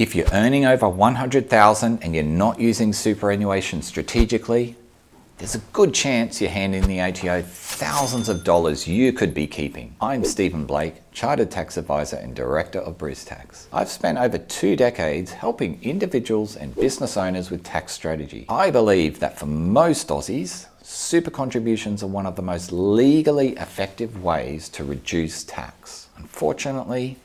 If you're earning over $100,000 and you're not using superannuation strategically, there's a good chance you're handing the ATO thousands of dollars you could be keeping. I'm Stephen Blake, Chartered Tax Advisor and Director of Bristax. I've spent over 2 decades helping individuals and business owners with tax strategy. I believe that for most Aussies, super contributions are one of the most legally effective ways to reduce tax. Unfortunately,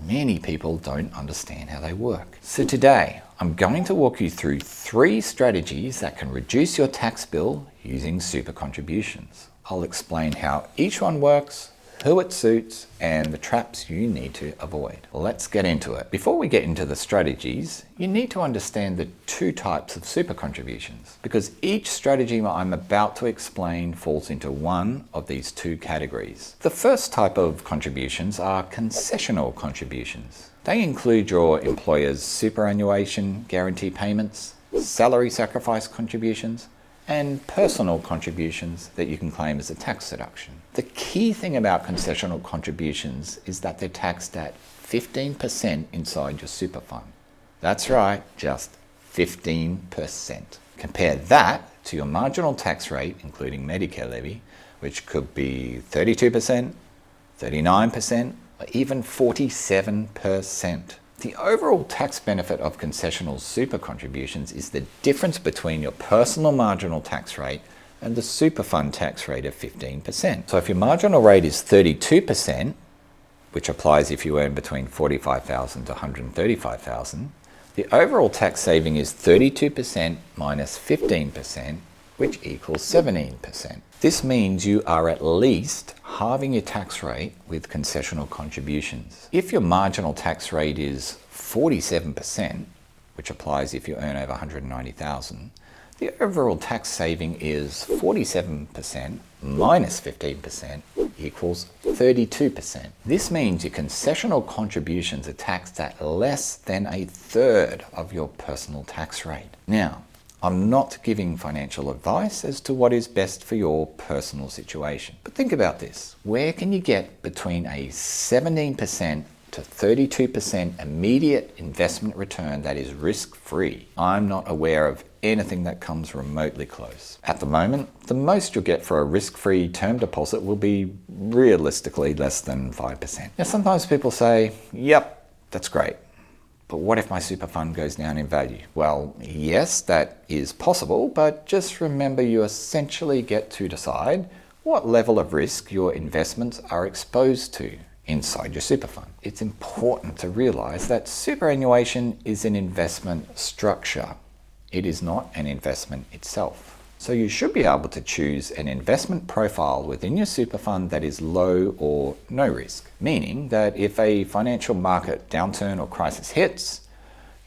many people don't understand how they work. So today, I'm going to walk you through 3 strategies that can reduce your tax bill using super contributions. I'll explain how each one works, who it suits, and the traps you need to avoid. Let's get into it. Before we get into the strategies, you need to understand the 2 types of super contributions, because each strategy I'm about to explain falls into one of these 2 categories. The first type of contributions are concessional contributions. They include your employer's superannuation guarantee payments, salary sacrifice contributions, and personal contributions that you can claim as a tax deduction. The key thing about concessional contributions is that they're taxed at 15% inside your super fund. That's right, just 15%. Compare that to your marginal tax rate, including Medicare levy, which could be 32%, 39%, or even 47%. The overall tax benefit of concessional super contributions is the difference between your personal marginal tax rate and the super fund tax rate of 15%. So if your marginal rate is 32%, which applies if you earn between $45,000 to $135,000, the overall tax saving is 32% minus 15%, which equals 17%. This means you are at least halving your tax rate with concessional contributions. If your marginal tax rate is 47%, which applies if you earn over $190,000, the overall tax saving is 47% minus 15% equals 32%. This means your concessional contributions are taxed at less than 1/3 of your personal tax rate. Now, I'm not giving financial advice as to what is best for your personal situation. But think about this. Where can you get between a 17% to 32% immediate investment return that is risk-free? I'm not aware of anything that comes remotely close. At the moment, the most you'll get for a risk-free term deposit will be realistically less than 5%. Now, sometimes people say, yep, that's great. But what if my super fund goes down in value? Well, yes, that is possible, but just remember you essentially get to decide what level of risk your investments are exposed to inside your super fund. It's important to realize that superannuation is an investment structure. It is not an investment itself. So you should be able to choose an investment profile within your super fund that is low or no risk, meaning that if a financial market downturn or crisis hits,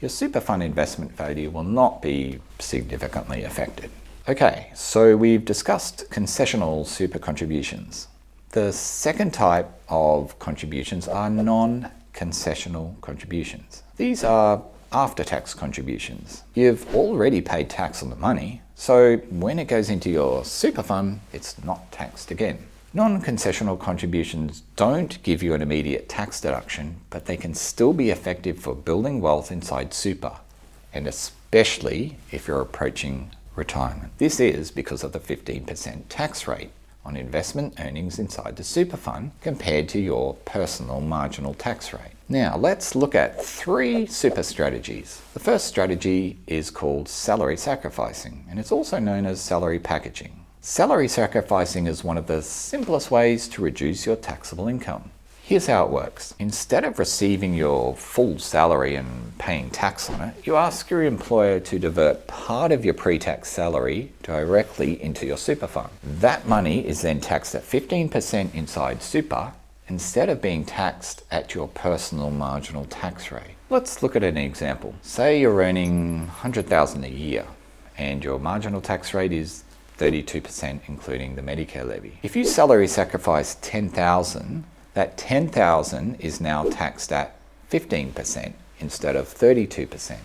your super fund investment value will not be significantly affected. Okay, so we've discussed concessional super contributions. The second type of contributions are non-concessional contributions. These are after-tax contributions. You've already paid tax on the money, so when it goes into your super fund, it's not taxed again. Non-concessional contributions don't give you an immediate tax deduction, but they can still be effective for building wealth inside super, and especially if you're approaching retirement. This is because of the 15% tax rate on investment earnings inside the super fund compared to your personal marginal tax rate. Now, let's look at 3 super strategies. The first strategy is called salary sacrificing, and it's also known as salary packaging. Salary sacrificing is one of the simplest ways to reduce your taxable income. Here's how it works. Instead of receiving your full salary and paying tax on it, you ask your employer to divert part of your pre-tax salary directly into your super fund. That money is then taxed at 15% inside super, instead of being taxed at your personal marginal tax rate. Let's look at an example. Say you're earning $100,000 a year and your marginal tax rate is 32%, including the Medicare levy. If you salary sacrifice $10,000, that $10,000 is now taxed at 15% instead of 32%.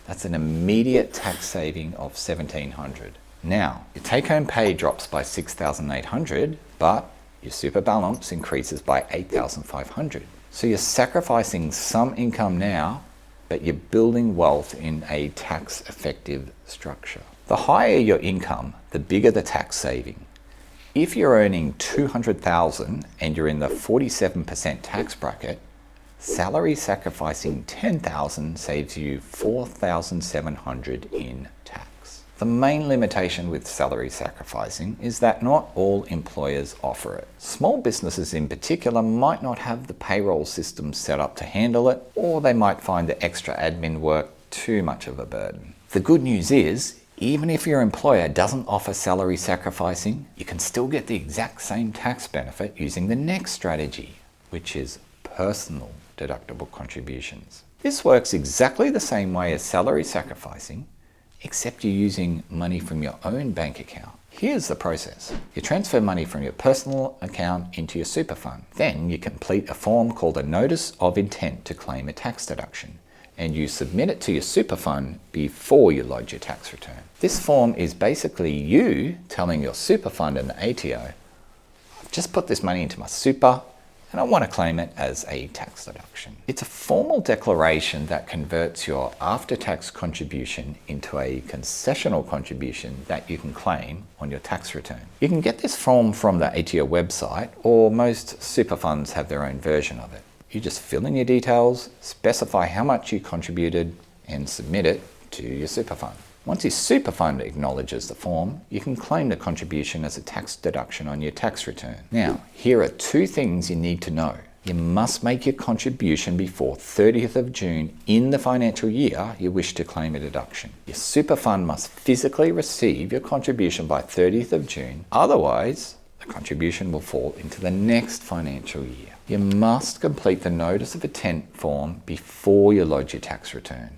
That's an immediate tax saving of $1,700. Now, your take-home pay drops by $6,800, but your super balance increases by $8,500. So you're sacrificing some income now, but you're building wealth in a tax-effective structure. The higher your income, the bigger the tax saving. If you're earning $200,000 and you're in the 47% tax bracket, salary sacrificing $10,000 saves you $4,700 in tax. The main limitation with salary sacrificing is that not all employers offer it. Small businesses in particular might not have the payroll system set up to handle it, or they might find the extra admin work too much of a burden. The good news is, even if your employer doesn't offer salary sacrificing, you can still get the exact same tax benefit using the next strategy, which is personal deductible contributions. This works exactly the same way as salary sacrificing, except you're using money from your own bank account. Here's the process. You transfer money from your personal account into your super fund. Then you complete a form called a Notice of Intent to claim a tax deduction, and you submit it to your super fund before you lodge your tax return. This form is basically you telling your super fund and the ATO, I've just put this money into my super, and I want to claim it as a tax deduction. It's a formal declaration that converts your after-tax contribution into a concessional contribution that you can claim on your tax return. You can get this form from the ATO website, or most super funds have their own version of it. You just fill in your details, specify how much you contributed, and submit it to your super fund. Once your super fund acknowledges the form, you can claim the contribution as a tax deduction on your tax return. Now, here are two things you need to know. You must make your contribution before 30th of June in the financial year you wish to claim a deduction. Your super fund must physically receive your contribution by 30th of June, otherwise the contribution will fall into the next financial year. You must complete the Notice of Intent form before you lodge your tax return.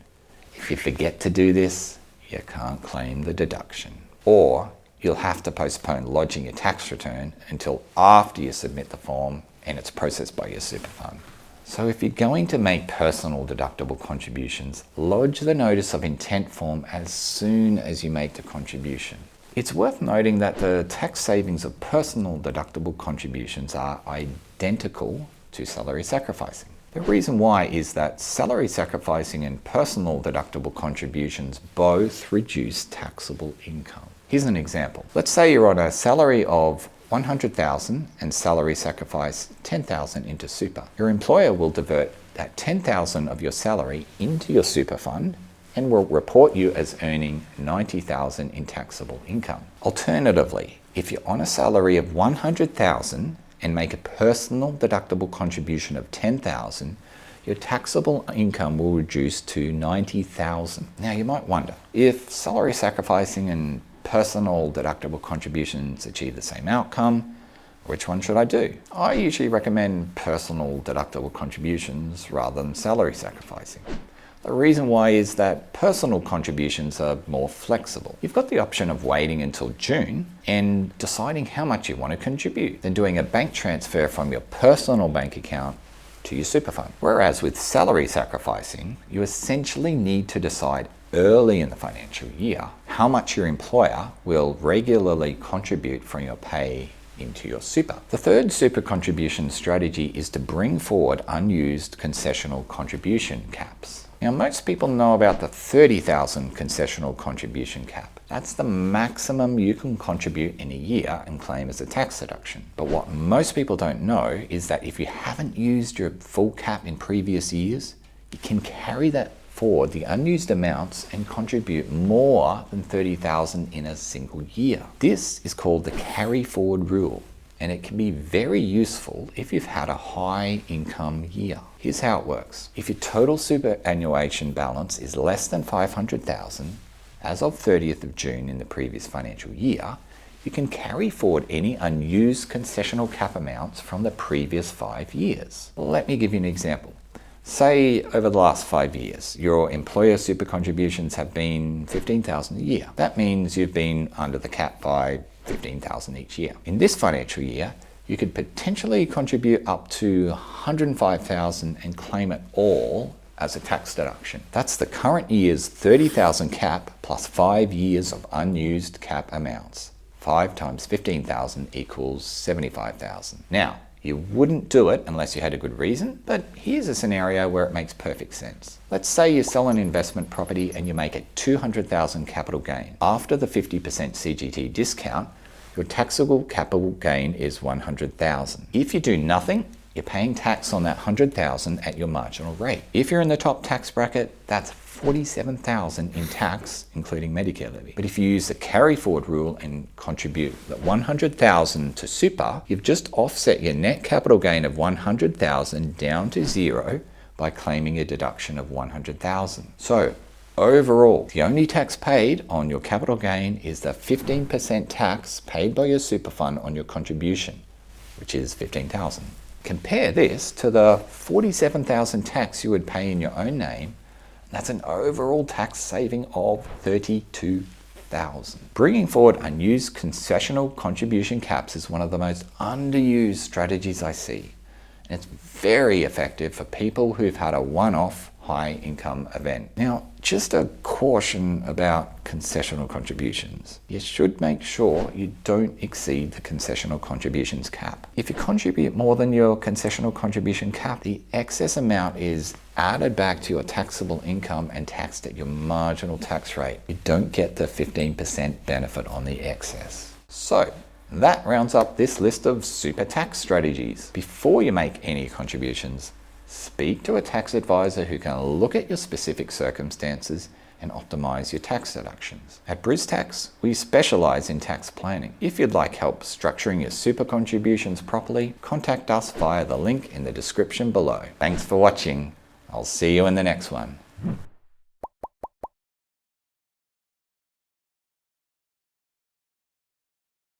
If you forget to do this, you can't claim the deduction. Or you'll have to postpone lodging your tax return until after you submit the form and it's processed by your super fund. So if you're going to make personal deductible contributions, lodge the Notice of Intent form as soon as you make the contribution. It's worth noting that the tax savings of personal deductible contributions are identical to salary sacrificing. The reason why is that salary sacrificing and personal deductible contributions both reduce taxable income. Here's an example. Let's say you're on a salary of $100,000 and salary sacrifice $10,000 into super. Your employer will divert that $10,000 of your salary into your super fund and will report you as earning $90,000 in taxable income. Alternatively, if you're on a salary of $100,000 and make a personal deductible contribution of $10,000, your taxable income will reduce to $90,000. Now you might wonder, if salary sacrificing and personal deductible contributions achieve the same outcome, which one should I do? I usually recommend personal deductible contributions rather than salary sacrificing. The reason why is that personal contributions are more flexible. You've got the option of waiting until June and deciding how much you want to contribute, then doing a bank transfer from your personal bank account to your super fund. Whereas with salary sacrificing, you essentially need to decide early in the financial year how much your employer will regularly contribute from your pay into your super. The third super contribution strategy is to bring forward unused concessional contribution caps. Now, most people know about the $30,000 concessional contribution cap. That's the maximum you can contribute in a year and claim as a tax deduction. But what most people don't know is that if you haven't used your full cap in previous years, you can carry that forward, the unused amounts, and contribute more than $30,000 in a single year. This is called the carry forward rule, and it can be very useful if you've had a high income year. Here's how it works. If your total superannuation balance is less than $500,000 as of 30th of June in the previous financial year, you can carry forward any unused concessional cap amounts from the previous 5 years. Let me give you an example. Say over the last 5 years, your employer super contributions have been $15,000 a year. That means you've been under the cap by $15,000 each year. In this financial year, you could potentially contribute up to $105,000 and claim it all as a tax deduction. That's the current year's $30,000 cap plus 5 years of unused cap amounts. 5 times $15,000 equals $75,000. Now, You wouldn't do it unless you had a good reason, but here's a scenario where it makes perfect sense. Let's say you sell an investment property and you make a $200,000 capital gain. After the 50% CGT discount, your taxable capital gain is $100,000. If you do nothing, you're paying tax on that $100,000 at your marginal rate. If you're in the top tax bracket, that's $47,000 in tax, including Medicare levy. But if you use the carry forward rule and contribute that $100,000 to super, you've just offset your net capital gain of $100,000 down to zero by claiming a deduction of $100,000. So overall, the only tax paid on your capital gain is the 15% tax paid by your super fund on your contribution, which is $15,000. Compare this to the $47,000 tax you would pay in your own name. That's an overall tax saving of $32,000. Bringing forward unused concessional contribution caps is one of the most underused strategies I see. And it's very effective for people who've had a one-off high income event. Now, just a caution about concessional contributions. You should make sure you don't exceed the concessional contributions cap. If you contribute more than your concessional contribution cap, the excess amount is added back to your taxable income and taxed at your marginal tax rate. You don't get the 15% benefit on the excess. So, that rounds up this list of super tax strategies. Before you make any contributions, speak to a tax advisor who can look at your specific circumstances and optimize your tax deductions. At Bristax, we specialize in tax planning. If you'd like help structuring your super contributions properly, contact us via the link in the description below. Thanks for watching. I'll see you in the next one.